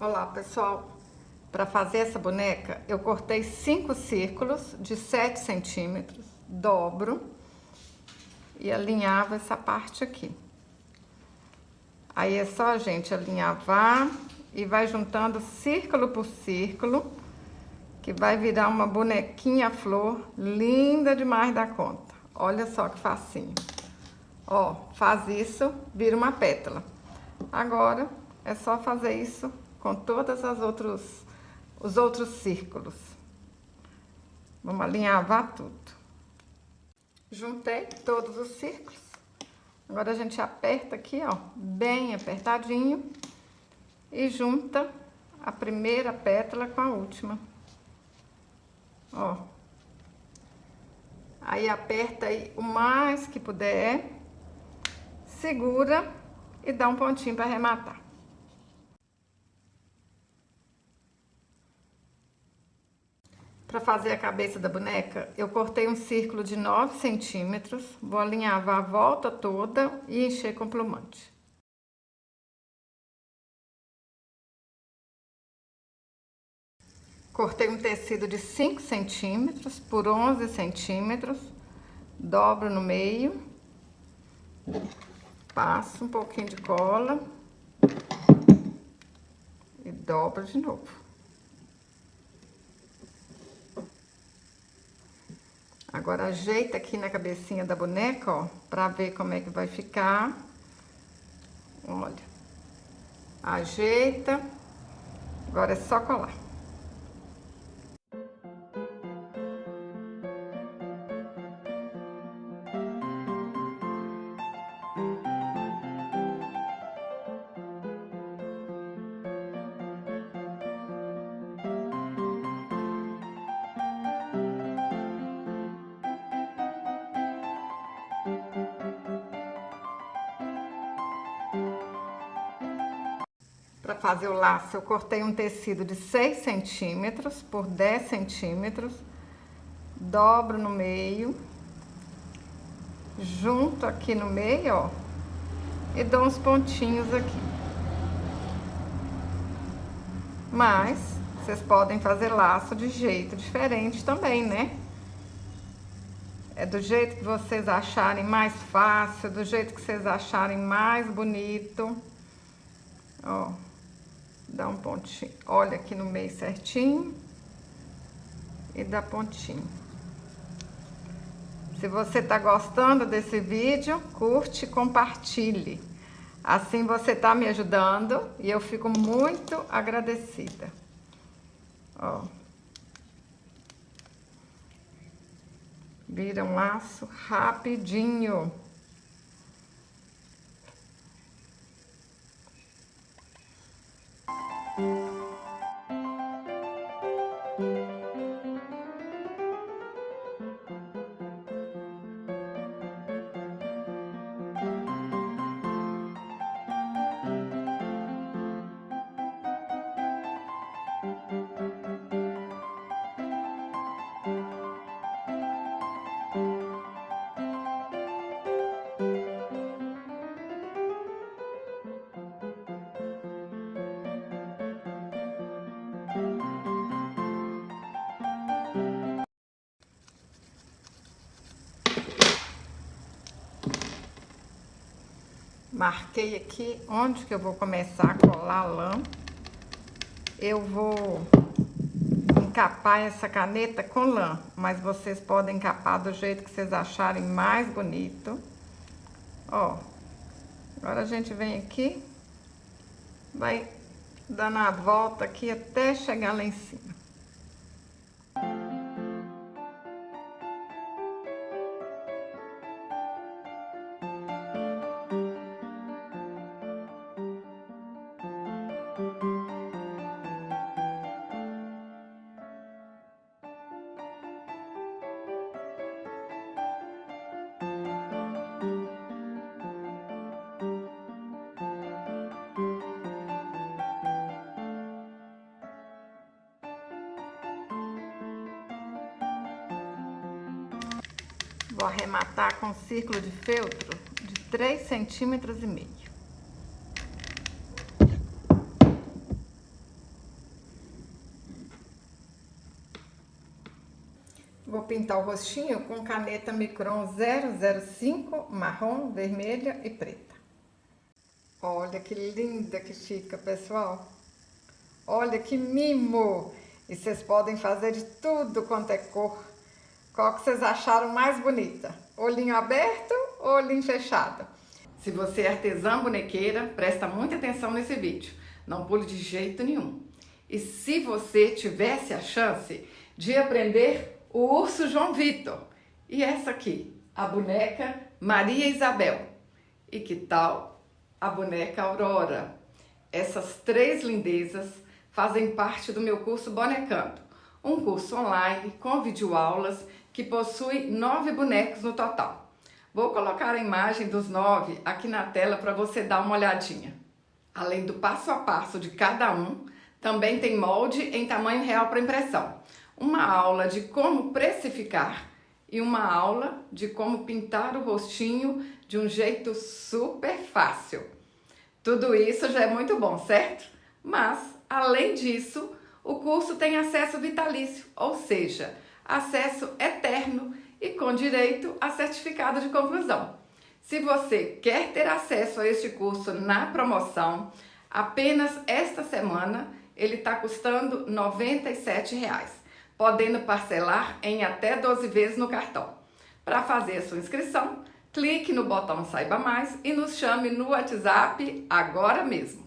Olá, pessoal! Para fazer essa boneca, eu cortei 5 círculos de 7 centímetros, dobro e alinhava essa parte aqui. Aí é só a gente alinhavar e vai juntando círculo por círculo, que vai virar uma bonequinha flor linda demais da conta. Olha só que facinho. Ó, faz isso, vira uma pétala. Agora é só fazer isso com todas os outros círculos. Vamos alinhavar tudo. Juntei todos os círculos. Agora a gente aperta aqui, ó, bem apertadinho e junta a primeira pétala com a última. Ó. Aí aperta aí o mais que puder, segura e dá um pontinho para arrematar. Para fazer a cabeça da boneca, eu cortei um círculo de 9 centímetros, vou alinhavar a volta toda e encher com plumante. Cortei um tecido de 5 centímetros por 11 centímetros, dobro no meio, passo um pouquinho de cola e dobro de novo. Agora ajeita aqui na cabecinha da boneca, ó, pra ver como é que vai ficar. Olha. Ajeita. Agora é só colar. Para fazer o laço, eu cortei um tecido de 6 centímetros por 10 centímetros, dobro no meio, junto aqui no meio, ó, e dou uns pontinhos aqui. Mas vocês podem fazer laço de jeito diferente também, né? É do jeito que vocês acharem mais fácil, do jeito que vocês acharem mais bonito. Ó. Dá um pontinho, olha aqui no meio certinho e dá pontinho. Se você tá gostando desse vídeo, curte e compartilhe. Assim você tá me ajudando e eu fico muito agradecida. Ó. Vira um laço rapidinho. Marquei aqui onde que eu vou começar a colar a lã. Eu vou encapar essa caneta com lã, mas vocês podem encapar do jeito que vocês acharem mais bonito. Ó, agora a gente vem aqui, vai dando a volta aqui até chegar lá em cima. Vou arrematar com um círculo de feltro de 3,5 centímetros. Vou pintar o rostinho com caneta Micron 005, marrom, vermelha e preta. Olha que linda que fica, pessoal. Olha que mimo! E vocês podem fazer de tudo quanto é cor. Qual que vocês acharam mais bonita? Olhinho aberto ou olhinho fechado? Se você é artesã bonequeira, presta muita atenção nesse vídeo. Não pule de jeito nenhum. E se você tivesse a chance de aprender o urso João Vitor e essa aqui, a boneca Maria Isabel. E que tal a boneca Aurora? Essas três lindezas fazem parte do meu curso Bonecando, um curso online com videoaulas que possui 9 bonecos no total. Vou colocar a imagem dos 9 aqui na tela para você dar uma olhadinha. Além do passo a passo de cada um, também tem molde em tamanho real para impressão. Uma aula de como precificar e uma aula de como pintar o rostinho de um jeito super fácil. Tudo isso já é muito bom, certo? Mas, além disso, o curso tem acesso vitalício, ou seja, acesso eterno e com direito a certificado de conclusão. Se você quer ter acesso a este curso na promoção, apenas esta semana ele está custando R$ 97,00. Podendo parcelar em até 12 vezes no cartão. Para fazer a sua inscrição, clique no botão Saiba Mais e nos chame no WhatsApp agora mesmo.